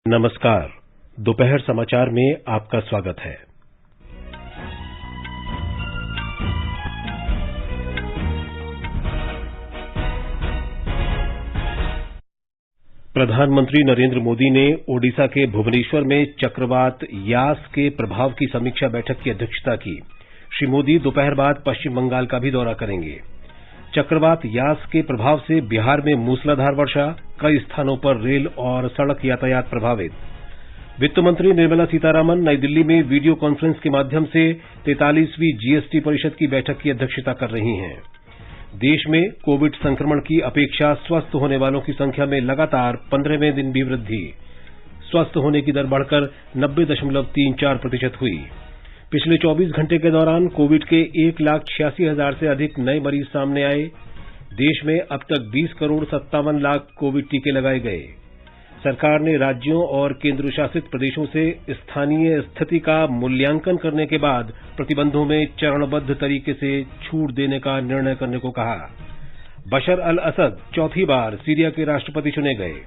नमस्कार। दोपहर समाचार में आपका स्वागत है। प्रधानमंत्री नरेंद्र मोदी ने ओडिशा के भुवनेश्वर में चक्रवात यास के प्रभाव की समीक्षा बैठक की अध्यक्षता की। श्री मोदी दोपहर बाद पश्चिम बंगाल का भी दौरा करेंगे। चक्रवात यास के प्रभाव से बिहार में मूसलाधार वर्षा, कई स्थानों पर रेल और सड़क यातायात प्रभावित। वित्त मंत्री निर्मला सीतारामन नई दिल्ली में वीडियो कॉन्फ्रेंस के माध्यम से 43वीं जीएसटी परिषद की बैठक की अध्यक्षता कर रही हैं। देश में कोविड संक्रमण की अपेक्षा स्वस्थ होने वालों की संख्या में लगातार 15वें दिन भी वृद्धि। स्वस्थ होने की दर बढ़कर 90.34% हुई। पिछले 24 घंटे के दौरान कोविड के 1,86,000 से अधिक नए मरीज सामने आए। देश में अब तक 20,57,00,000 कोविड टीके लगाए गए। सरकार ने राज्यों और केंद्र शासित प्रदेशों से स्थानीय स्थिति का मूल्यांकन करने के बाद प्रतिबंधों में चरणबद्ध तरीके से छूट देने का निर्णय करने को कहा। बशर अल असद चौथी बार सीरिया के राष्ट्रपति चुने गए।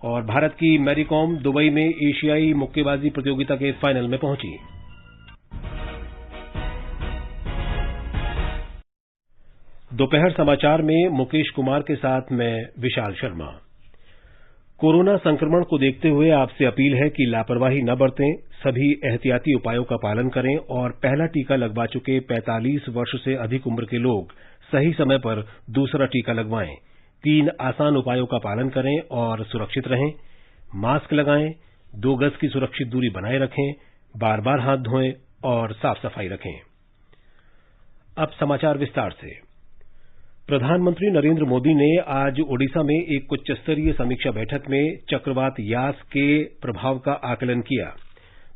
और भारत की मैरी कॉम दुबई में एशियाई मुक्केबाजी प्रतियोगिता के फाइनल में पहुंची। दोपहर समाचार में मुकेश कुमार के साथ मैं विशाल शर्मा। कोरोना संक्रमण को देखते हुए आपसे अपील है कि लापरवाही न बरतें, सभी एहतियाती उपायों का पालन करें और पहला टीका लगवा चुके 45 वर्ष से अधिक उम्र के लोग सही समय पर दूसरा टीका लगवाएं। 3 आसान उपायों का पालन करें और सुरक्षित रहें। मास्क लगाएं, 2 गज की सुरक्षित दूरी बनाए रखें, बार बार हाथ धोएं और साफ सफाई रखें। अब समाचार विस्तार से। प्रधानमंत्री नरेंद्र मोदी ने आज ओडिशा में एक उच्च स्तरीय समीक्षा बैठक में चक्रवात यास के प्रभाव का आकलन किया।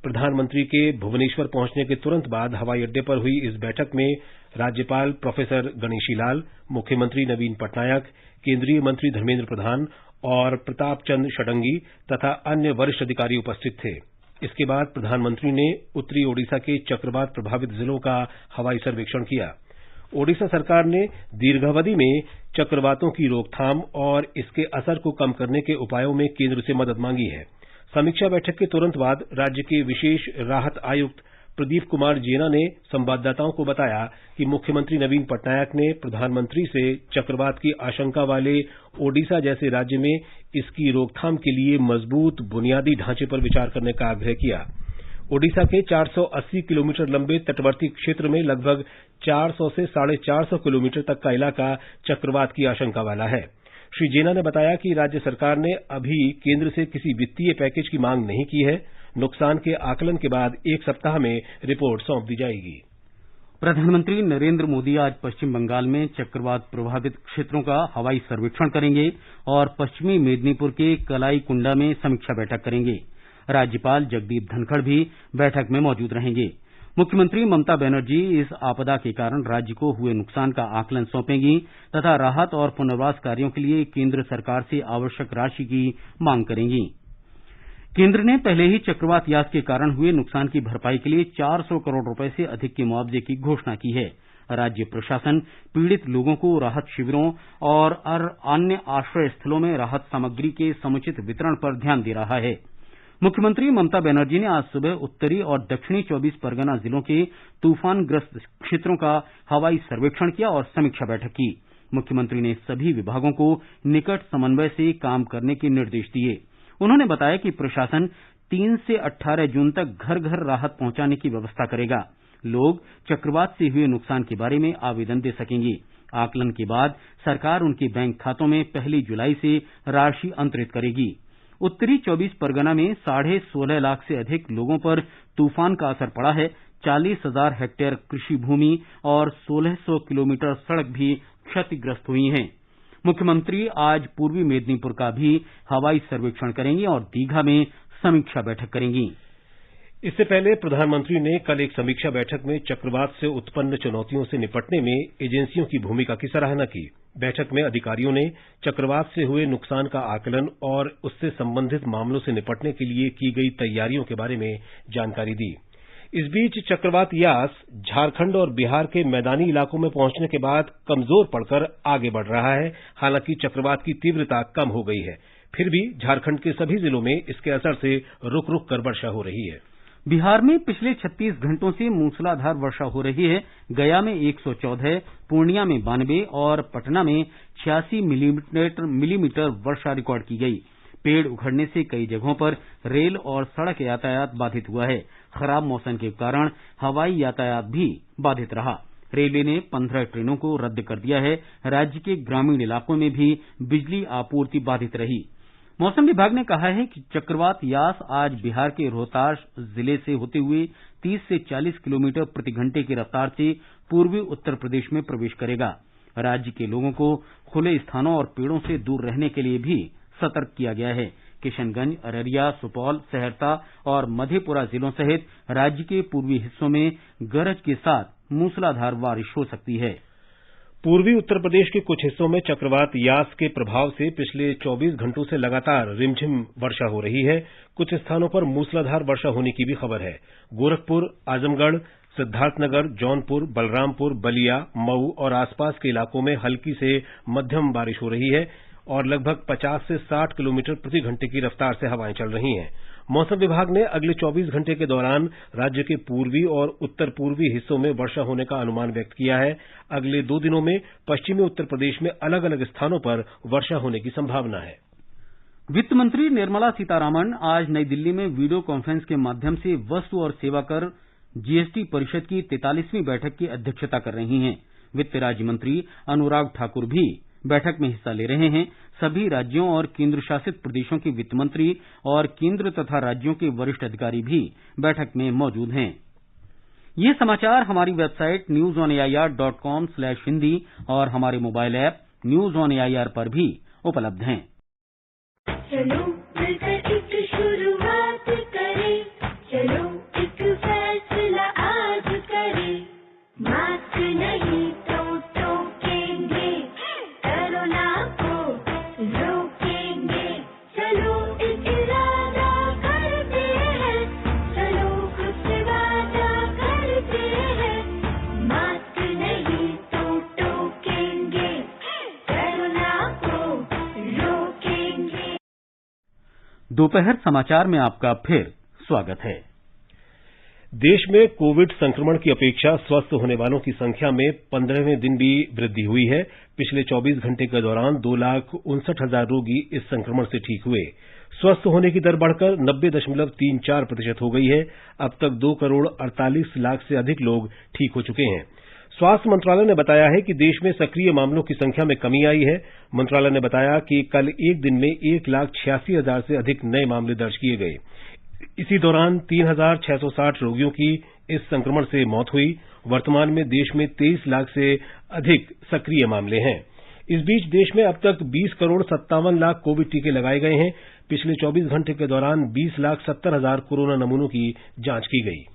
प्रधानमंत्री के भुवनेश्वर पहुंचने के तुरंत बाद हवाई अड्डे पर हुई इस बैठक में राज्यपाल प्रोफेसर गणेशी लाल, मुख्यमंत्री नवीन पटनायक, केंद्रीय मंत्री धर्मेंद्र प्रधान और प्रताप चंद्र षडंगी तथा अन्य वरिष्ठ अधिकारी उपस्थित थे। इसके बाद प्रधानमंत्री ने उत्तरी ओडिशा के चक्रवात प्रभावित जिलों का हवाई सर्वेक्षण किया। ओडिशा सरकार ने दीर्घावधि में चक्रवातों की रोकथाम और इसके असर को कम करने के उपायों में केंद्र से मदद मांगी है। समीक्षा बैठक के तुरंत बाद राज्य के विशेष राहत आयुक्त प्रदीप कुमार जेना ने संवाददाताओं को बताया कि मुख्यमंत्री नवीन पटनायक ने प्रधानमंत्री से चक्रवात की आशंका वाले ओडिशा जैसे राज्य में इसकी रोकथाम के लिए मजबूत बुनियादी ढांचे पर विचार करने का आग्रह किया। ओडिशा के 480 किलोमीटर लंबे तटवर्ती क्षेत्र में लगभग 400 से 450 किलोमीटर तक का इलाका चक्रवात की आशंका वाला है। श्री जेना ने बताया कि राज्य सरकार ने अभी केंद्र से किसी वित्तीय पैकेज की मांग नहीं की है। नुकसान के आकलन के बाद 1 सप्ताह में रिपोर्ट सौंप दी जाएगी। प्रधानमंत्री नरेंद्र मोदी आज पश्चिम बंगाल में चक्रवात प्रभावित क्षेत्रों का हवाई सर्वेक्षण करेंगे और पश्चिमी मेदिनीपुर के कलाईकुंडा में समीक्षा बैठक करेंगे। राज्यपाल जगदीप धनखड़ भी बैठक में मौजूद रहेंगे। मुख्यमंत्री ममता बनर्जी इस आपदा के कारण राज्य को हुए नुकसान का आकलन सौंपेंगी तथा राहत और पुनर्वास कार्यों के लिए केंद्र सरकार से आवश्यक राशि की मांग करेंगी। केंद्र ने पहले ही चक्रवात यास के कारण हुए नुकसान की भरपाई के लिए 400 करोड़ रुपए से अधिक के मुआवजे की घोषणा की है। राज्य प्रशासन पीड़ित लोगों को राहत शिविरों और अन्य आश्रय स्थलों में राहत सामग्री के समुचित वितरण पर ध्यान दे रहा है। मुख्यमंत्री ममता बनर्जी ने आज सुबह उत्तरी और दक्षिणी 24 परगना जिलों के तूफानग्रस्त क्षेत्रों का हवाई सर्वेक्षण किया और समीक्षा बैठक की। मुख्यमंत्री ने सभी विभागों को निकट समन्वय से काम करने के निर्देश दिए। उन्होंने बताया कि प्रशासन 3 से 18 जून तक घर घर राहत पहुंचाने की व्यवस्था करेगा। लोग चक्रवात से हुए नुकसान के बारे में आवेदन दे सकेंगे। आकलन के बाद सरकार उनके बैंक खातों में 1 जुलाई से राशि अंतरित करेगी। उत्तरी 24 परगना में 16.5 लाख से अधिक लोगों पर तूफान का असर पड़ा है। 40,000 हेक्टेयर कृषि भूमि और 1600 किलोमीटर सड़क भी क्षतिग्रस्त हुई हैं। मुख्यमंत्री आज पूर्वी मेदिनीपुर का भी हवाई सर्वेक्षण करेंगे और दीघा में समीक्षा बैठक करेंगी। इससे पहले प्रधानमंत्री ने कल एक समीक्षा बैठक में चक्रवात से उत्पन्न चुनौतियों से निपटने में एजेंसियों की भूमिका की सराहना की। बैठक में अधिकारियों ने चक्रवात से हुए नुकसान का आकलन और उससे संबंधित मामलों से निपटने के लिए की गई तैयारियों के बारे में जानकारी दी। इस बीच चक्रवात यास झारखंड और बिहार के मैदानी इलाकों में पहुंचने के बाद कमजोर पड़कर आगे बढ़ रहा है। हालांकि चक्रवात की तीव्रता कम हो गई है। फिर भी झारखंड के सभी जिलों में इसके असर से रुक रुक कर वर्षा हो रही है। बिहार में पिछले 36 घंटों से मूसलाधार वर्षा हो रही है। गया में 114, पूर्णिया में 92 और पटना में 86 मिलीमीटर वर्षा रिकॉर्ड की गई। पेड़ उखड़ने से कई जगहों पर रेल और सड़क यातायात बाधित हुआ है। खराब मौसम के कारण हवाई यातायात भी बाधित रहा। रेलवे ने 15 ट्रेनों को रद्द कर दिया है। राज्य के ग्रामीण इलाकों में भी बिजली आपूर्ति बाधित रही। मौसम विभाग ने कहा है कि चक्रवात यास आज बिहार के रोहतास जिले से होते हुए 30 से 40 किलोमीटर प्रति घंटे की रफ्तार से पूर्वी उत्तर प्रदेश में प्रवेश करेगा। राज्य के लोगों को खुले स्थानों और पेड़ों से दूर रहने के लिए भी सतर्क किया गया है। किशनगंज, अररिया, सुपौल, सहरसा और मधेपुरा जिलों सहित राज्य के पूर्वी हिस्सों में गरज के साथ मूसलाधार बारिश हो सकती है। पूर्वी उत्तर प्रदेश के कुछ हिस्सों में चक्रवात यास के प्रभाव से पिछले 24 घंटों से लगातार रिमझिम वर्षा हो रही है। कुछ स्थानों पर मूसलाधार वर्षा होने की भी खबर है। गोरखपुर, आजमगढ़, सिद्धार्थनगर, जौनपुर, बलरामपुर, बलिया, मऊ और आसपास के इलाकों में हल्की से मध्यम बारिश हो रही है और लगभग 50 से 60 किलोमीटर प्रति घंटे की रफ्तार से हवाएं चल रही हैं। मौसम विभाग ने अगले 24 घंटे के दौरान राज्य के पूर्वी और उत्तर पूर्वी हिस्सों में वर्षा होने का अनुमान व्यक्त किया है। अगले 2 दिनों में पश्चिमी उत्तर प्रदेश में अलग अलग स्थानों पर वर्षा होने की संभावना है। वित्त मंत्री निर्मला सीतारामन आज नई दिल्ली में वीडियो कॉन्फ्रेंस के माध्यम से वस्तु और सेवा कर जीएसटी परिषद की 43वीं बैठक की अध्यक्षता कर रही हैं। वित्त राज्य मंत्री अनुराग ठाकुर भी बैठक में हिस्सा ले रहे हैं। सभी राज्यों और केंद्र शासित प्रदेशों के वित्त मंत्री और केंद्र तथा राज्यों के वरिष्ठ अधिकारी भी बैठक में मौजूद हैं। ये समाचार हमारी वेबसाइट newsonair.com/hindi और हमारे mobile app news on AIR पर भी उपलब्ध हैं। चलो मिलकर एक शुरुआत करें, चलो एक फैसला आज करें, मास्क नहीं तो टोकेंगे, कोरोना को रोकेंगे, चलो एक इरादा करते हैं, चलो खुद से वादा करते हैं, मास्क नहीं तो टोकेंगे, कोरोना को रोकेंगे। दोपहर समाचार में आपका फिर स्वागत है। देश में कोविड संक्रमण की अपेक्षा स्वस्थ होने वालों की संख्या में 15वें दिन भी वृद्धि हुई है। पिछले 24 घंटे के दौरान 2,59,000 रोगी इस संक्रमण से ठीक हुए। स्वस्थ होने की दर बढ़कर 90.34% हो गई है। अब तक 2,48,00,000 से अधिक लोग ठीक हो चुके हैं। स्वास्थ्य मंत्रालय ने बताया है कि देश में सक्रिय मामलों की संख्या में कमी आई है। मंत्रालय ने बताया कि कल एक दिन में 1,86,000 से अधिक नए मामले दर्ज किए गए। इसी दौरान 3,660 रोगियों की इस संक्रमण से मौत हुई। वर्तमान में देश में 23 लाख से अधिक सक्रिय मामले हैं। इस बीच देश में अब तक 20,57,00,000 कोविड टीके लगाए गए हैं। पिछले 24 घंटे के दौरान 20,70,000 कोरोना नमूनों की जांच की गई।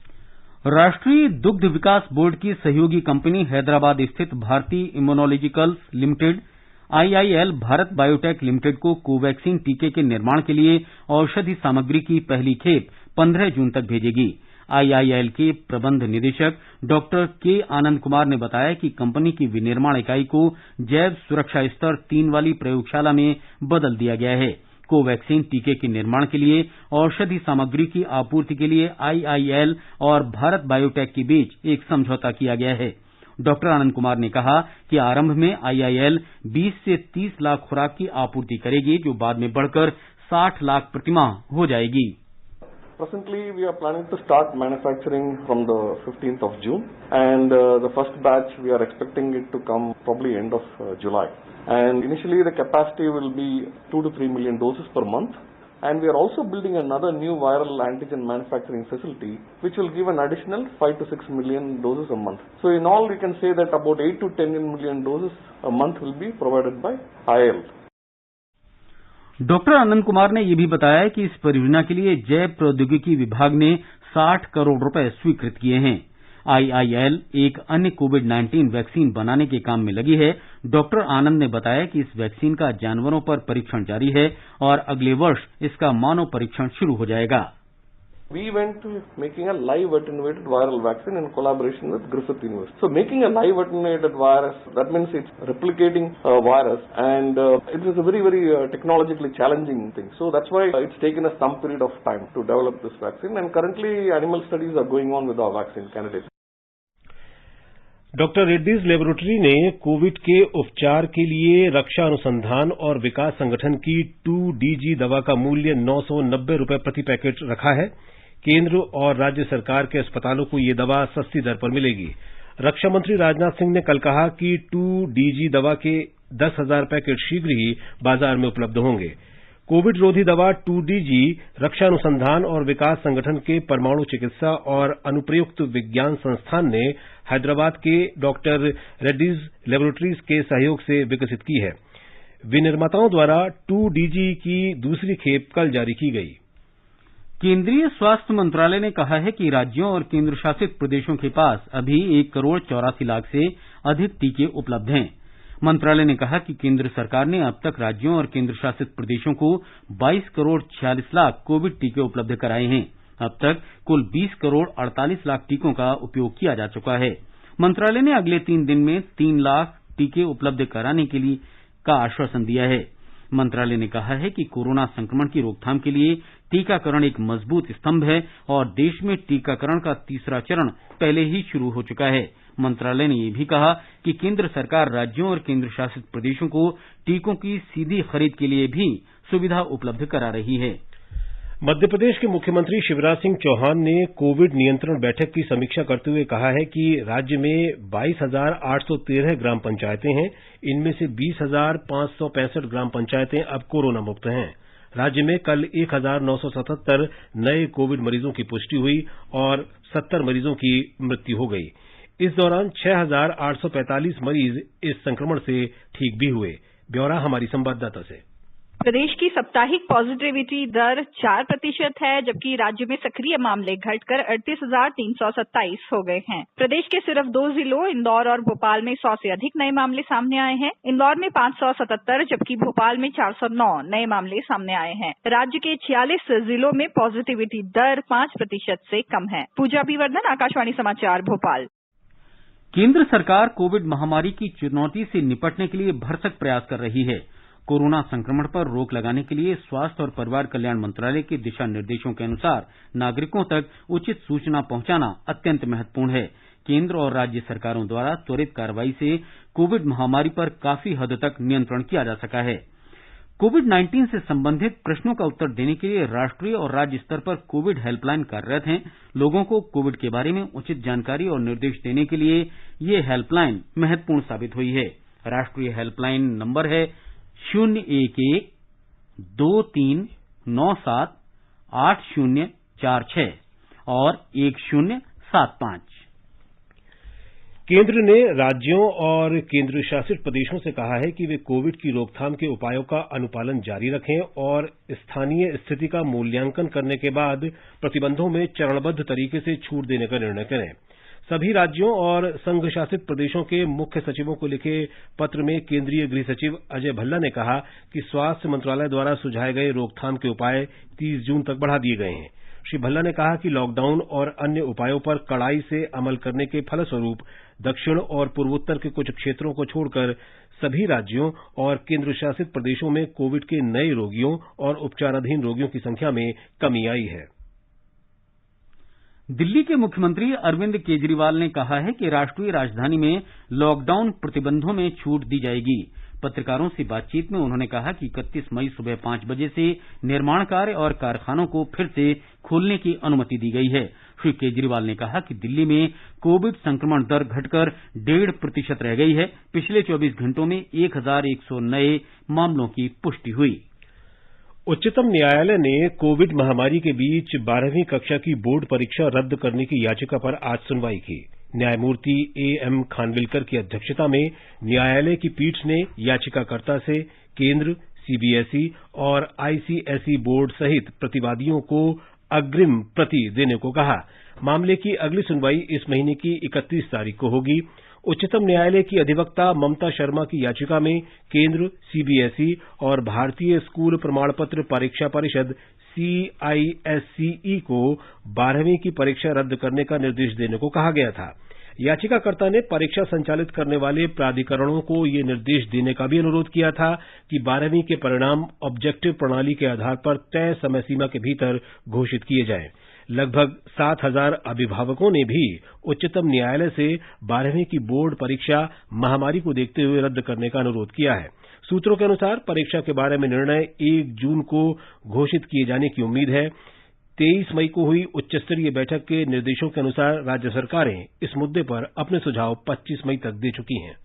राष्ट्रीय दुग्ध विकास बोर्ड की सहयोगी कंपनी हैदराबाद स्थित भारती Immunologicals Limited IIL Bharat Biotech Limited को कोवैक्सीन टीके के निर्माण के लिए औषधि सामग्री की पहली खेप 15 जून तक भेजेगी। आईआईएल के प्रबंध निदेशक डॉक्टर के आनंद कुमार ने बताया कि कंपनी की विनिर्माण इकाई को जैव सुरक्षा स्तर 3 वाली प्रयोगशाला में बदल दिया गया है। कोवैक्सीन टीके के निर्माण के लिए औषधि सामग्री की आपूर्ति के लिए आईआईएल और भारत बायोटेक के बीच एक समझौता किया गया है। डॉक्टर आनंद कुमार ने कहा कि आरंभ में आईआईएल 20 से 30 लाख खुराक की आपूर्ति करेगी, जो बाद में बढ़कर 60 लाख प्रतिमाह हो जाएगी। Presently, we are planning to start manufacturing from the 15th of June, and the first batch we are expecting it to come probably end of July. And initially, the capacity will be 2 to 3 million doses per month. And we are also building another new viral antigen manufacturing facility, which will give an additional 5 to 6 million doses a month. So in all, we can say that about 8 to 10 million doses a month will be provided by IL. Doctor Anand Kumar ने यह भी बताया कि इस परियोजना के लिए जैव प्रौद्योगिकी विभाग ने 60 करोड़ रुपए स्वीकृत किए हैं। आईआईएल एक अन्य कोविड-19 वैक्सीन बनाने के काम में लगी है। डॉक्टर आनंद ने बताया कि इस वैक्सीन का जानवरों पर परीक्षण जारी है और अगले वर्ष इसका मानव परीक्षण शुरू हो जाएगा। We went to making a live attenuated viral vaccine in collaboration with Griffith University. So making a live attenuated virus, that means it's replicating a virus, and it is a very, very technologically challenging thing. So that's why it's taken us some period of time to develop this vaccine, and currently animal studies are going on with our vaccine candidates. Doctor Reddy's laboratory ने Covid के उपचार के लिए रक्षा अनुसंधान और विकास संगठन की 2DG दवा का मूल्य 990 रुपये प्रति पैकेट रखा है। केंद्र और राज्य सरकार के अस्पतालों को ये दवा सस्ती दर पर मिलेगी। रक्षा मंत्री राजनाथ सिंह ने कल कहा कि 2DG दवा के 10,000 पैकेट शीघ्र ही बाजार में उपलब्ध होंगे। कोविड रोधी दवा 2DG रक्षा अनुसंधान और विकास संगठन के परमाणु चिकित्सा और अनुप्रयुक्त विज्ञान संस्थान ने हैदराबाद के डॉक्टर रेड्डीज लेबोरेटरीज के सहयोग से विकसित की है। विनिर्माताओं द्वारा 2DG की दूसरी खेप कल जारी की गई। केंद्रीय स्वास्थ्य मंत्रालय ने कहा है कि राज्यों और केंद्र शासित प्रदेशों के पास अभी 1,84,00,000 से अधिक टीके उपलब्ध हैं। मंत्रालय ने कहा कि केंद्र सरकार ने अब तक राज्यों और केंद्र शासित प्रदेशों को 22,46,00,000 कोविड टीके उपलब्ध कराए हैं। अब तक कुल 20,48,00,000 टीकों का उपयोग किया जा चुका है। मंत्रालय ने अगले 3 दिन में 3 लाख टीके उपलब्ध कराने के लिए का आश्वासन दिया है। मंत्रालय ने कहा है कि कोरोना संक्रमण की रोकथाम के लिए टीकाकरण एक मजबूत स्तंभ है और देश में टीकाकरण का तीसरा चरण पहले ही शुरू हो चुका है। मंत्रालय ने यह भी कहा कि केंद्र सरकार राज्यों और केंद्र शासित प्रदेशों को टीकों की सीधी खरीद के लिए भी सुविधा उपलब्ध करा रही है। मध्य प्रदेश के मुख्यमंत्री शिवराज सिंह चौहान ने कोविड नियंत्रण बैठक की समीक्षा करते हुए कहा है कि राज्य में 22,813 ग्राम पंचायतें हैं। इनमें से 20,565 ग्राम पंचायतें अब कोरोना मुक्त हैं। राज्य में कल 1,977 नए कोविड मरीजों की पुष्टि हुई और 70 मरीजों की मृत्यु हो गई। इस दौरान 6,845 मरीज इस संक्रमण से ठीक भी हुए। ब्यौरा हमारी संवाददाता से। प्रदेश की साप्ताहिक पॉजिटिविटी दर 4% है, जबकि राज्य में सक्रिय मामले घटकर 38,327 हो गए हैं। प्रदेश के सिर्फ 2 जिलों इंदौर और भोपाल में 100 से अधिक नए मामले सामने आए हैं। इंदौर में 577 जबकि भोपाल में 409 नए मामले सामने आए हैं। राज्य के 46 जिलों में पॉजिटिविटी दर 5% से कम है। पूजा अभिवर्धन, आकाशवाणी समाचार, भोपाल। केंद्र सरकार कोविड महामारी की चुनौती से निपटने के लिए भरसक प्रयास कर रही है। कोरोना संक्रमण पर रोक लगाने के लिए स्वास्थ्य और परिवार कल्याण मंत्रालय के दिशा निर्देशों के अनुसार नागरिकों तक उचित सूचना पहुंचाना अत्यंत महत्वपूर्ण है। केंद्र और राज्य सरकारों द्वारा त्वरित कार्रवाई से कोविड महामारी पर काफी हद तक नियंत्रण किया जा सका है। कोविड-19 से संबंधित प्रश्नों का उत्तर देने के लिए राष्ट्रीय और राज्य स्तर पर कोविड हेल्पलाइन कार्यरत हैं। लोगों को कोविड के बारे में उचित जानकारी और निर्देश देने के लिए ये हेल्पलाइन महत्वपूर्ण साबित हुई है। राष्ट्रीय हेल्पलाइन नंबर है 011-2397-8046 और 1075। केंद्र ने राज्यों और केंद्र शासित प्रदेशों से कहा है कि वे कोविड की रोकथाम के उपायों का अनुपालन जारी रखें और स्थानीय स्थिति का मूल्यांकन करने के बाद प्रतिबंधों में चरणबद्ध तरीके से छूट देने का निर्णय करें। सभी राज्यों और संघ शासित प्रदेशों के मुख्य सचिवों को लिखे पत्र में केंद्रीय गृह सचिव अजय भल्ला ने कहा कि स्वास्थ्य मंत्रालय द्वारा सुझाए गए रोकथाम के उपाय 30 जून तक बढ़ा दिए गए हैं। श्री भल्ला ने कहा कि लॉकडाउन और अन्य उपायों पर कड़ाई से अमल करने के फलस्वरूप दक्षिण और पूर्वोत्तर के कुछ क्षेत्रों को छोड़कर सभी राज्यों और केंद्र शासित प्रदेशों में कोविड के नए रोगियों और उपचाराधीन रोगियों की संख्या में कमी आई है। दिल्ली के मुख्यमंत्री अरविंद केजरीवाल ने कहा है कि राष्ट्रीय राजधानी में लॉकडाउन प्रतिबंधों में छूट दी जाएगी। पत्रकारों से बातचीत में उन्होंने कहा कि 31 मई सुबह 5 बजे से निर्माण कार्य और कारखानों को फिर से खोलने की अनुमति दी गई है। श्री केजरीवाल ने कहा कि दिल्ली में कोविड संक्रमण दर घटकर 1.5% रह गई है। पिछले 24 घंटों में 1,100 नए मामलों की पुष्टि हुई। उच्चतम न्यायालय ने कोविड महामारी के बीच 12वीं कक्षा की बोर्ड परीक्षा रद्द करने की याचिका पर आज सुनवाई की। न्यायमूर्ति A.M. खानविलकर की अध्यक्षता में न्यायालय की पीठ ने याचिकाकर्ता से केंद्र, CBSE और ICSE बोर्ड सहित प्रतिवादियों को अग्रिम प्रति देने को कहा। मामले की अगली सुनवाई इस महीने की 31 तारीख को होगी। उच्चतम न्यायालय की अधिवक्ता ममता शर्मा की याचिका में केंद्र, CBSE और भारतीय स्कूल प्रमाण पत्र परीक्षा परिषद CISCE को 12वीं की परीक्षा रद्द करने का निर्देश देने को कहा गया था। याचिकाकर्ता ने परीक्षा संचालित करने वाले प्राधिकरणों को ये निर्देश देने का भी अनुरोध किया था कि 12वीं के परिणाम ऑब्जेक्टिव प्रणाली के आधार पर तय समय सीमा के भीतर घोषित किए जाएं। लगभग 7,000 अभिभावकों ने भी उच्चतम न्यायालय से 12वीं की बोर्ड परीक्षा महामारी को देखते हुए रद्द करने का अनुरोध किया है। सूत्रों के अनुसार परीक्षा के बारे में निर्णय 1 जून को घोषित किए जाने की उम्मीद है। 23 मई को हुई उच्चस्तरीय बैठक के निर्देशों के अनुसार राज्य सरकारें इस मुद्दे पर अपने सुझाव 25 मई तक दे चुकी हैं।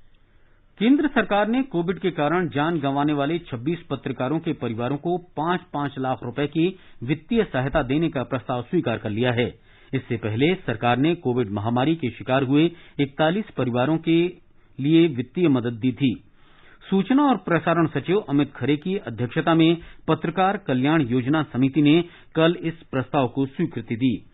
केंद्र सरकार ने कोविड के कारण जान गंवाने वाले 26 पत्रकारों के परिवारों को 5-5 लाख रुपए की वित्तीय सहायता देने का प्रस्ताव स्वीकार कर लिया है। इससे पहले सरकार ने कोविड महामारी के शिकार हुए 41 परिवारों के लिए वित्तीय मदद दी थी। सूचना और प्रसारण सचिव अमित खरे की अध्यक्षता में पत्रकार कल्याण योजना समिति ने कल इस प्रस्ताव को स्वीकृति दी।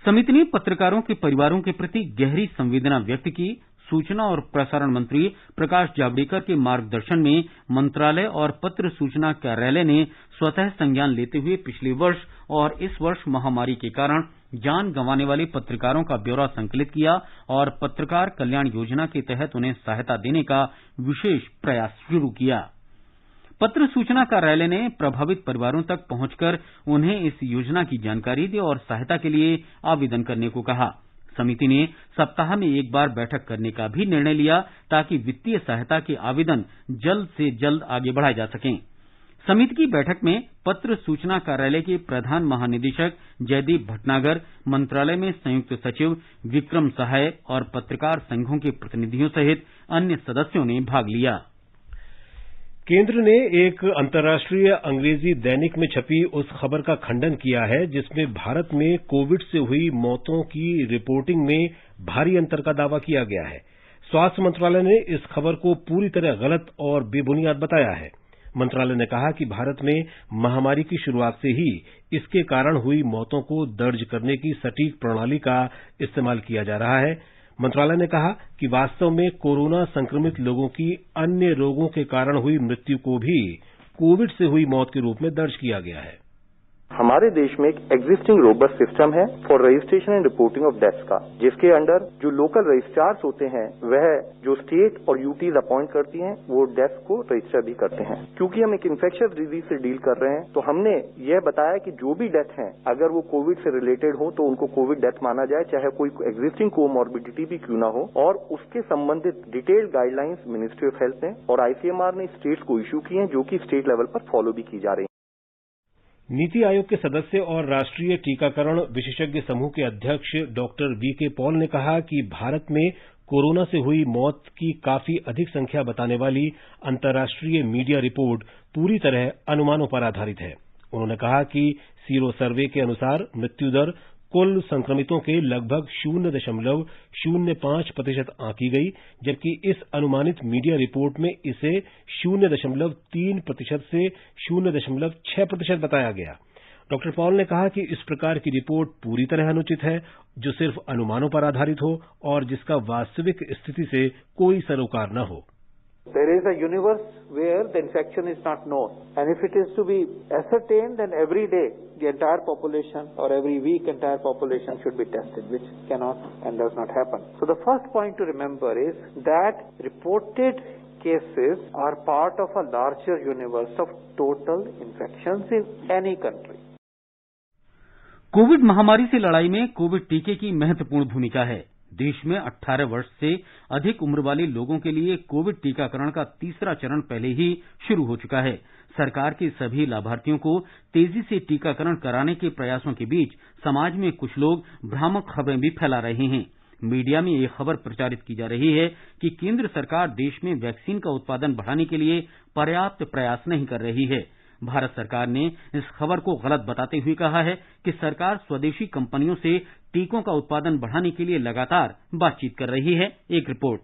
समिति ने पत्रकारों के परिवारों के प्रति गहरी संवेदना व्यक्त की। सूचना और प्रसारण मंत्री प्रकाश जावड़ेकर के मार्गदर्शन में मंत्रालय और पत्र सूचना कार्यालय ने स्वतः संज्ञान लेते हुए पिछले वर्ष और इस वर्ष महामारी के कारण जान गंवाने वाले पत्रकारों का ब्यौरा संकलित किया और पत्रकार कल्याण योजना के तहत उन्हें सहायता देने का विशेष प्रयास शुरू किया। पत्र सूचना कार्यालय ने प्रभावित परिवारों तक पहुंचकर उन्हें इस योजना की जानकारी दी और सहायता के लिए आवेदन करने को कहा। समिति ने सप्ताह में एक बार बैठक करने का भी निर्णय लिया ताकि वित्तीय सहायता के आवेदन जल्द से जल्द आगे बढ़ाए जा सकें। समिति की बैठक में पत्र सूचना कार्यालय के प्रधान महानिदेशक जयदीप भटनागर, मंत्रालय में संयुक्त सचिव विक्रम सहाय और पत्रकार संघों के प्रतिनिधियों सहित अन्य सदस्यों ने भाग लिया। केंद्र ने एक अंतर्राष्ट्रीय अंग्रेजी दैनिक में छपी उस खबर का खंडन किया है जिसमें भारत में कोविड से हुई मौतों की रिपोर्टिंग में भारी अंतर का दावा किया गया है। स्वास्थ्य मंत्रालय ने इस खबर को पूरी तरह गलत और बेबुनियाद बताया है। मंत्रालय ने कहा कि भारत में महामारी की शुरुआत से ही इसके कारण हुई मौतों को दर्ज करने की सटीक प्रणाली का इस्तेमाल किया जा रहा है। मंत्रालय ने कहा कि वास्तव में कोरोना संक्रमित लोगों की अन्य रोगों के कारण हुई मृत्यु को भी कोविड से हुई मौत के रूप में दर्ज किया गया है। हमारे देश में एक एग्जिस्टिंग रोबस्ट सिस्टम है for registration and reporting of deaths का, जिसके अंडर जो लोकल रजिस्ट्रार्स होते हैं वह जो स्टेट और यूटीज अपॉइंट करती हैं वो डेथ्स को रजिस्टर भी करते हैं। क्योंकि हम एक इन्फेक्शियस डिजीज से डील कर रहे हैं तो हमने यह बताया कि जो भी डेथ है अगर वो कोविड से रिलेटेड हो तो उनको कोविड डेथ माना जाए, चाहे कोई एग्जिस्टिंग कोमॉर्बिडिटी भी क्यों ना हो। और उसके संबंधित detailed guidelines ministry of health ने और ICMR ने स्टेट्स को इश्यू की हैं जो कि स्टेट लेवल पर फॉलो भी की जा रही है। नीति आयोग के सदस्य और राष्ट्रीय टीकाकरण विशेषज्ञ समूह के अध्यक्ष डॉक्टर VK पॉल ने कहा कि भारत में कोरोना से हुई मौत की काफी अधिक संख्या बताने वाली अंतर्राष्ट्रीय मीडिया रिपोर्ट पूरी तरह अनुमानों पर आधारित है। उन्होंने कहा कि सीरो सर्वे के अनुसार मृत्यु दर कुल संक्रमितों के लगभग 0.05% आंकी गई, जबकि इस अनुमानित मीडिया रिपोर्ट में इसे 0.3% से 0.6% बताया गया। डॉक्टर पॉल ने कहा कि इस प्रकार की रिपोर्ट पूरी तरह अनुचित है, जो सिर्फ अनुमानों पर आधारित हो और जिसका वास्तविक स्थिति से कोई सरोकार न हो। There is a universe where the infection is not known, and if it is to be ascertained, then every day the entire population or every week entire population should be tested, which cannot and does not happen. So the first point to remember is that reported cases are part of a larger universe of total infections in any country. Covid महामारी से लड़ाई में Covid टीके की महत्वपूर्ण भूमिका है। देश में 18 वर्ष से अधिक उम्र वाले लोगों के लिए कोविड टीकाकरण का तीसरा चरण पहले ही शुरू हो चुका है। सरकार के सभी लाभार्थियों को तेजी से टीकाकरण कराने के प्रयासों के बीच समाज में कुछ लोग भ्रामक खबरें भी फैला रहे हैं। मीडिया में ये खबर प्रचारित की जा रही है कि केंद्र सरकार देश में वैक्सीन का उत्पादन बढ़ाने के लिए पर्याप्त प्रयास नहीं कर रही है। भारत सरकार ने इस खबर को गलत बताते हुए कहा है कि सरकार स्वदेशी कंपनियों से टीकों का उत्पादन बढ़ाने के लिए लगातार बातचीत कर रही है। एक रिपोर्ट।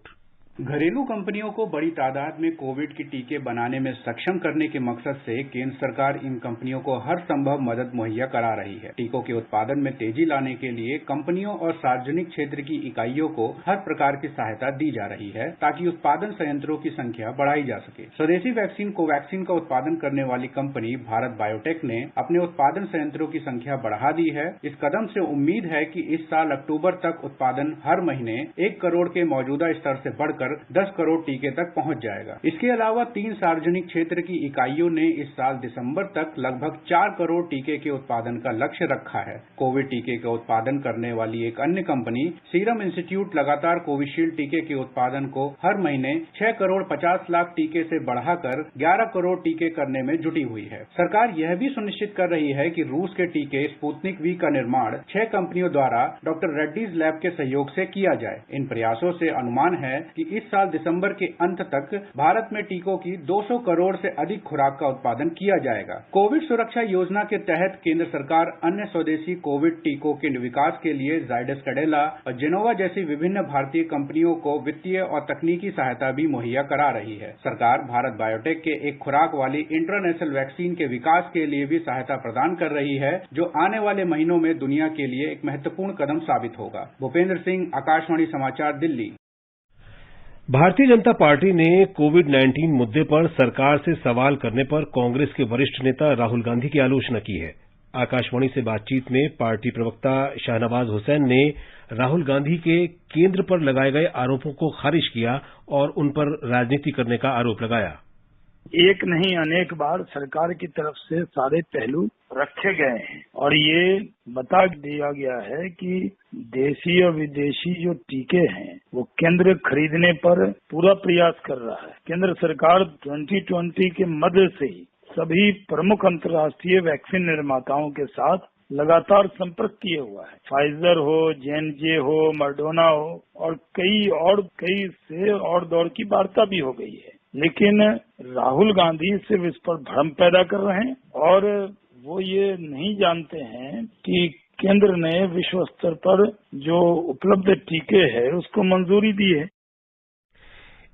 घरेलू कंपनियों को बड़ी तादाद में कोविड के टीके बनाने में सक्षम करने के मकसद से केंद्र सरकार इन कंपनियों को हर संभव मदद मुहैया करा रही है। टीकों के उत्पादन में तेजी लाने के लिए कंपनियों और सार्वजनिक क्षेत्र की इकाइयों को हर प्रकार की सहायता दी जा रही है ताकि उत्पादन संयंत्रों की संख्या बढ़ाई जा सके। स्वदेशी वैक्सीन कोवैक्सीन का उत्पादन करने वाली कंपनी भारत बायोटेक ने अपने उत्पादन संयंत्रों की संख्या बढ़ा दी है। इस कदम से उम्मीद है कि इस साल अक्टूबर तक उत्पादन हर महीने 1 करोड़ के मौजूदा स्तर से बढ़कर 10 करोड़ टीके तक पहुंच जाएगा। इसके अलावा 3 सार्वजनिक क्षेत्र की इकाइयों ने इस साल दिसंबर तक लगभग 4 करोड़ टीके के उत्पादन का लक्ष्य रखा है। कोविड टीके का उत्पादन करने वाली एक अन्य कंपनी सीरम इंस्टीट्यूट लगातार कोविशील्ड टीके के उत्पादन को हर महीने 6 करोड़ 50 लाख टीके से बढ़ाकर 11 करोड़ टीके करने में जुटी हुई है। सरकार यह भी सुनिश्चित कर रही है कि रूस के टीके स्पुतनिक वी का निर्माण 6 कंपनियों द्वारा डॉक्टर रेड्डीज लैब के सहयोग से किया जाए। इन प्रयासों से अनुमान है कि इस साल दिसंबर के अंत तक भारत में टीकों की 200 करोड़ से अधिक खुराक का उत्पादन किया जाएगा। कोविड सुरक्षा योजना के तहत केंद्र सरकार अन्य स्वदेशी कोविड टीकों के विकास के लिए जायडस कैडिला और जेनोवा जैसी विभिन्न भारतीय कंपनियों को वित्तीय और तकनीकी सहायता भी मुहैया करा रही है। सरकार भारत बायोटेक के एक खुराक वाली इंटरनेशनल वैक्सीन के विकास के लिए भी सहायता प्रदान कर रही है, जो आने वाले महीनों में दुनिया के लिए एक महत्वपूर्ण कदम साबित होगा। भूपेंद्र सिंह, आकाशवाणी समाचार, दिल्ली। भारतीय जनता पार्टी ने कोविड-19 मुद्दे पर सरकार से सवाल करने पर कांग्रेस के वरिष्ठ नेता राहुल गांधी की आलोचना की है। आकाशवाणी से बातचीत में पार्टी प्रवक्ता शाहनवाज हुसैन ने राहुल गांधी के केंद्र पर लगाए गए आरोपों को खारिज किया और उन पर राजनीति करने का आरोप लगाया। एक नहीं अनेक बार सरकार की तरफ से सारे पहलू रखे गए हैं और ये बता दिया गया है कि देशी और विदेशी जो टीके हैं वो केंद्र खरीदने पर पूरा प्रयास कर रहा है। केंद्र सरकार 2020 के मध्य से ही सभी प्रमुख अंतर्राष्ट्रीय वैक्सीन निर्माताओं के साथ लगातार संपर्क किए हुआ है। फाइजर हो, J&J हो, मर्डोना हो और कई से और दौर की वार्ता भी हो गई है। लेकिन राहुल गांधी सिर्फ इस पर भ्रम पैदा कर रहे हैं और वो ये नहीं जानते हैं कि केंद्र ने विश्व स्तर पर जो उपलब्ध टीके हैं उसको मंजूरी दी है।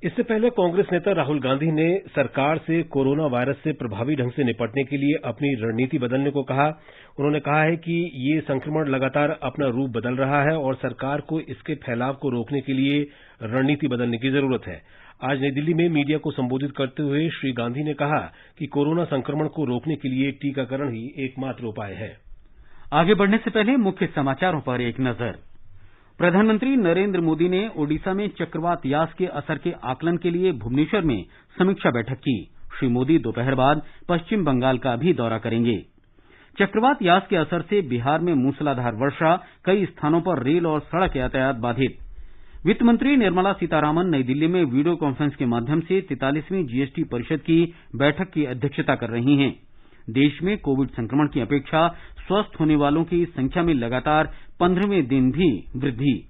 इससे पहले कांग्रेस नेता राहुल गांधी ने सरकार से कोरोना वायरस से प्रभावी ढंग से निपटने के लिए अपनी रणनीति बदलने को कहा। उन्होंने कहा है कि ये संक्रमण लगातार अपना रूप बदल रहा है और सरकार को इसके फैलाव को रोकने के लिए रणनीति बदलने की जरूरत है। आज नई दिल्ली में मीडिया को संबोधित करते हुए श्री गांधी ने कहा कि कोरोना संक्रमण को रोकने के लिए टीकाकरण ही एकमात्र उपाय है। आगे बढ़ने से पहले मुख्य समाचारों पर एक नजर। प्रधानमंत्री नरेंद्र मोदी ने ओडिशा में चक्रवात यास के असर के आकलन के लिए भुवनेश्वर में समीक्षा बैठक की। श्री मोदी दोपहर बाद पश्चिम बंगाल का भी दौरा करेंगे। चक्रवात यास के असर से बिहार में मूसलाधार वर्षा, कई स्थानों पर रेल और सड़क यातायात बाधित। वित्त मंत्री निर्मला सीतारामन नई दिल्ली में वीडियो कॉन्फ्रेंस के माध्यम से 43वीं जीएसटी परिषद की बैठक की अध्यक्षता कर रही हैं। देश में कोविड संक्रमण की अपेक्षा स्वस्थ होने वालों की संख्या में लगातार 15वें दिन भी वृद्धि।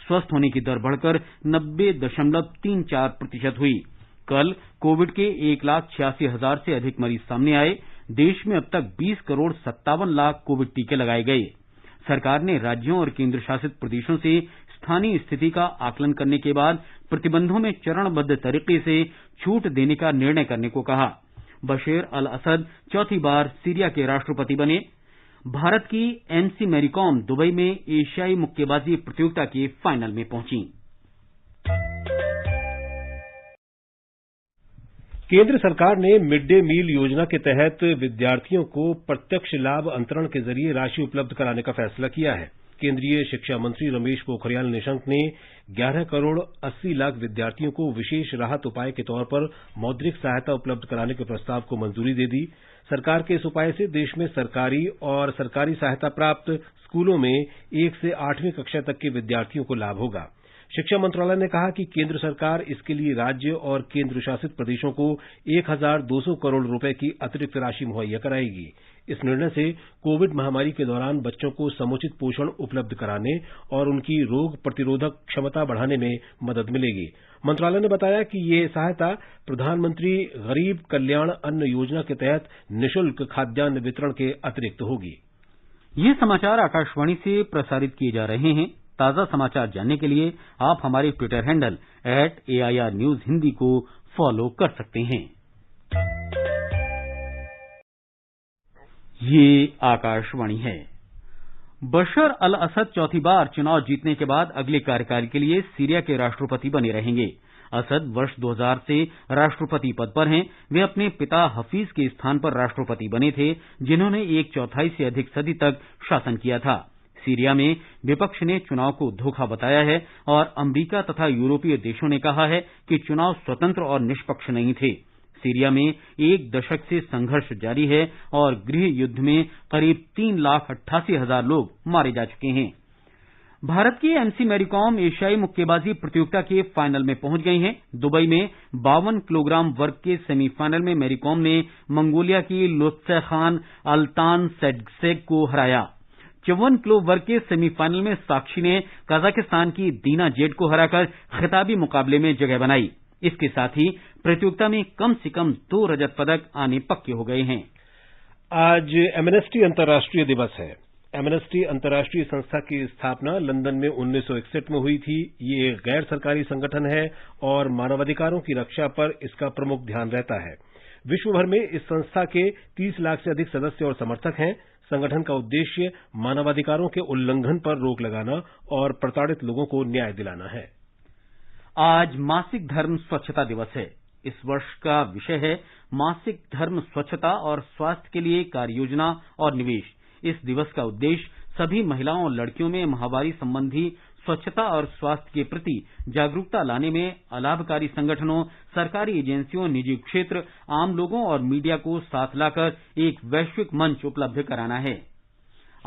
स्वस्थ होने की दर बढ़कर 90.34% हुई। कल कोविड के 1,86,000 से अधिक मरीज सामने आए। देश में अब तक 20 करोड़ 57 लाख कोविड टीके लगाए गए। सरकार ने राज्यों और केंद्र शासित प्रदेशों से स्थानीय स्थिति का आकलन करने के बाद प्रतिबंधों में चरणबद्ध तरीके से छूट देने का निर्णय करने को कहा। बशर अल असद चौथी बार सीरिया के राष्ट्रपति बने। भारत की एनसी मैरीकॉम दुबई में एशियाई मुक्केबाजी प्रतियोगिता के फाइनल में पहुंची। केंद्र सरकार ने मिड डे मील योजना के तहत विद्यार्थियों को प्रत्यक्ष लाभ अंतरण के जरिए राशि उपलब्ध कराने का फैसला किया है। केंद्रीय शिक्षा मंत्री रमेश पोखरियाल निशंक ने 11 करोड़ 80 लाख विद्यार्थियों को विशेष राहत उपाय के तौर पर मौद्रिक सहायता उपलब्ध कराने के प्रस्ताव को मंजूरी दे दी। सरकार के इस उपाय से देश में सरकारी और सरकारी सहायता प्राप्त स्कूलों में 1 से 8वीं कक्षा तक के विद्यार्थियों को लाभ होगा। शिक्षा मंत्रालय ने कहा कि केंद्र सरकार इसके लिए राज्य और केंद्र शासित प्रदेशों को 1,200 करोड़ रुपए की अतिरिक्त राशि मुहैया कराएगी। इस निर्णय से कोविड महामारी के दौरान बच्चों को समुचित पोषण उपलब्ध कराने और उनकी रोग प्रतिरोधक क्षमता बढ़ाने में मदद मिलेगी। मंत्रालय ने बताया कि ये सहायता प्रधानमंत्री गरीब कल्याण अन्न योजना के तहत निःशुल्क खाद्यान्न वितरण के अतिरिक्त होगी। ये समाचार आकाशवाणी से प्रसारित किए जा रहे हैं। ताजा समाचार जानने के लिए आप हमारे Twitter handle @AIR News Hindi को फॉलो कर सकते हैं। ये आकाशवाणी है। बशर अल असद चौथी बार चुनाव जीतने के बाद अगले कार्यकाल के लिए सीरिया के राष्ट्रपति बने रहेंगे। असद वर्ष 2000 से राष्ट्रपति पद पर हैं। वे अपने पिता हफीज के स्थान पर राष्ट्रपति बने थे, जिन्होंने 1/4 से अधिक सदी तक शासन किया था। सीरिया में विपक्ष ने चुनाव को धोखा बताया है और अमेरिका तथा यूरोपीय देशों ने कहा है कि चुनाव स्वतंत्र और निष्पक्ष नहीं थे। सीरिया में 1 दशक से संघर्ष जारी है और गृह युद्ध में करीब 3,88,000 लोग मारे जा चुके हैं। भारत की एमसी मैरीकॉम एशियाई मुक्केबाजी प्रतियोगिता के फाइनल में पहुंच गई हैं। दुबई में 52 किलोग्राम वर्ग के सेमीफाइनल में मैरीकॉम ने मंगोलिया की लुत्से खान अल्तान सेडसेग को हराया। 54 किलो वर्ग के सेमीफाइनल में साक्षी ने कजाकिस्तान की दीना जेड को हराकर खिताबी मुकाबले में जगह बनाई। इसके साथ ही प्रतियोगिता में कम से कम 2 रजत पदक आने पक्के हो गए हैं। आज एमनेस्टी अंतर्राष्ट्रीय दिवस है। एमनेस्टी अंतर्राष्ट्रीय संस्था की स्थापना लंदन में 1961 में हुई थी। ये एक गैर सरकारी संगठन है और मानवाधिकारों की रक्षा पर इसका प्रमुख ध्यान रहता है। विश्व भर में इस संस्था के 30 लाख से अधिक सदस्य और समर्थक हैं। संगठन का उद्देश्य मानवाधिकारों के उल्लंघन पर रोक लगाना और प्रताड़ित लोगों को न्याय दिलाना है। आज मासिक धर्म स्वच्छता दिवस है। इस वर्ष का विषय है मासिक धर्म स्वच्छता और स्वास्थ्य के लिए कार्य योजना और निवेश। इस दिवस का उद्देश्य सभी महिलाओं और लड़कियों में माहवारी संबंधी स्वच्छता और स्वास्थ्य के प्रति जागरूकता लाने में अलाभकारी संगठनों, सरकारी एजेंसियों, निजी क्षेत्र, आम लोगों और मीडिया को साथ लाकर एक वैश्विक मंच उपलब्ध कराना है।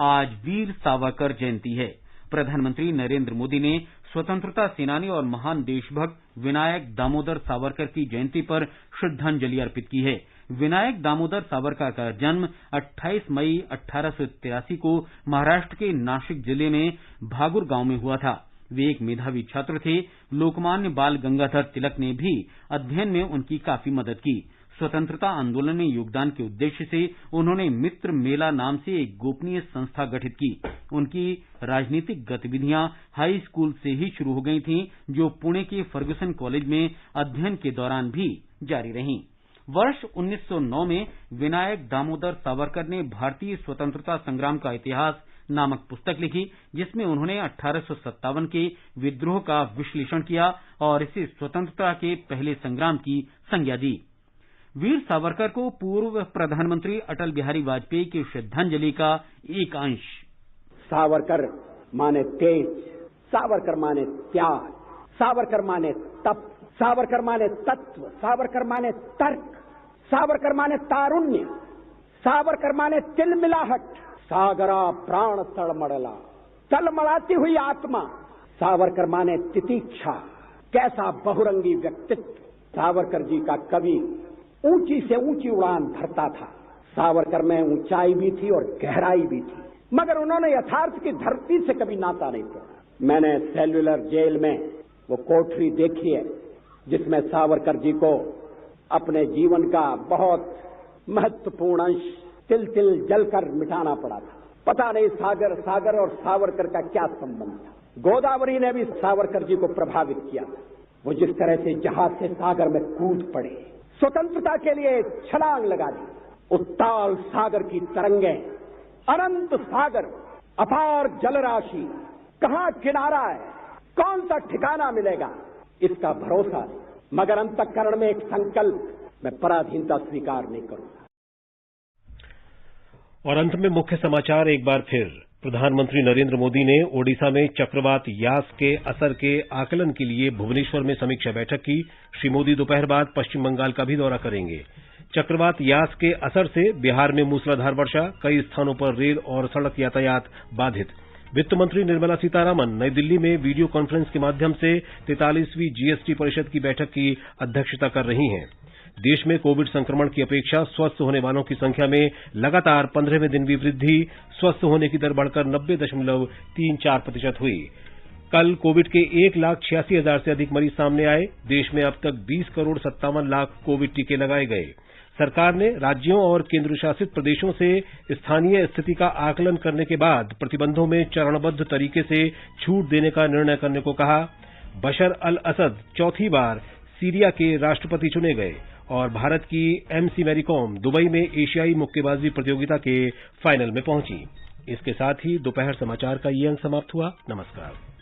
आज वीर सावरकर जयंती है। प्रधानमंत्री नरेंद्र मोदी ने स्वतंत्रता सेनानी और महान देशभक्त विनायक दामोदर सावरकर की जयंती पर श्रद्धांजलि अर्पित की है। विनायक दामोदर सावरकर का जन्म 28 मई 1883 को महाराष्ट्र के नासिक जिले में भागुर गांव में हुआ था। वे एक मेधावी छात्र थे। लोकमान्य बाल गंगाधर तिलक ने भी अध्ययन में उनकी काफी मदद की। स्वतंत्रता आंदोलन में योगदान के उद्देश्य से उन्होंने मित्र मेला नाम से एक गोपनीय संस्था गठित की। उनकी राजनीतिक गतिविधियां हाई स्कूल से ही शुरू हो गई थीं, जो पुणे के फर्गुसन कॉलेज में अध्ययन के दौरान भी जारी रहीं। वर्ष 1909 में विनायक दामोदर सावरकर ने भारतीय स्वतंत्रता संग्राम का इतिहास नामक पुस्तक लिखी, जिसमें उन्होंने 1857 के विद्रोह का विश्लेषण किया और इसे स्वतंत्रता के पहले संग्राम की संज्ञा दी। वीर सावरकर को पूर्व प्रधानमंत्री अटल बिहारी वाजपेयी की श्रद्धांजलि का एक अंश। सावरकर माने तेज, सावरकर माने त्याग, सावरकर माने तप, सावरकर माने तत्व, सावरकर माने तर्क, सावरकर माने तारुण्य, सावरकर माने तिलमिलाहट, सागरा प्राण तड़मड़ला, तलमड़ाती हुई आत्मा। सावरकर माने तितीक्षा, कैसा बहुरंगी व्यक्तित्व। सावरकर जी का कवि ऊंची से ऊंची उड़ान भरता था। सावरकर में ऊंचाई भी थी और गहराई भी थी, मगर उन्होंने यथार्थ की धरती से कभी नाता नहीं तोड़ा। मैंने सेल्युलर जेल में वो कोठरी देखी है जिसमें सावरकर जी को अपने जीवन का बहुत महत्वपूर्ण अंश तिल तिल जलकर मिटाना पड़ा था। पता नहीं सागर और सावरकर का क्या संबंध था। गोदावरी ने भी सावरकर जी को प्रभावित किया। वो जिस तरह से जहाज से सागर में कूद पड़े, स्वतंत्रता के लिए छलांग लगा दी। उत्ताल सागर की तरंगें, अनंत सागर, अपार जलराशि, कहां किनारा है, कौन सा ठिकाना मिलेगा, इसका भरोसा नहीं। मगर अंतःकरण में एक संकल्प, मैं पराधीनता स्वीकार नहीं करूंगा। और अंत में मुख्य समाचार एक बार फिर। प्रधानमंत्री नरेंद्र मोदी ने ओडिशा में चक्रवात यास के असर के आकलन के लिए भुवनेश्वर में समीक्षा बैठक की। श्री मोदी दोपहर बाद पश्चिम बंगाल का भी दौरा करेंगे। चक्रवात यास के असर से बिहार में मूसलाधार वर्षा, कई स्थानों पर रेल और सड़क यातायात बाधित। वित्त मंत्री निर्मला सीतारामन नई दिल्ली में वीडियो कॉन्फ्रेंस के माध्यम से 43वीं जीएसटी परिषद की बैठक की अध्यक्षता कर रही हैं। देश में कोविड संक्रमण की अपेक्षा स्वस्थ होने वालों की संख्या में लगातार 15वें दिन भी वृद्धि, स्वस्थ होने की दर बढ़कर 90.34% हुई। कल कोविड के 1,86,000 से अधिक मरीज सामने आए। देश में अब तक 20 करोड़ 57 लाख कोविड टीके लगाए गए। सरकार ने राज्यों और केंद्र शासित प्रदेशों से स्थानीय स्थिति का आकलन करने के बाद प्रतिबंधों में चरणबद्ध तरीके से छूट देने का निर्णय करने को कहा। बशर अल असद चौथी बार सीरिया के राष्ट्रपति चुने गए और भारत की एमसी मैरी कॉम दुबई में एशियाई मुक्केबाजी प्रतियोगिता के फाइनल में पहुंची। इसके साथ ही दोपहर समाचार का ये अंक समाप्त हुआ। नमस्कार।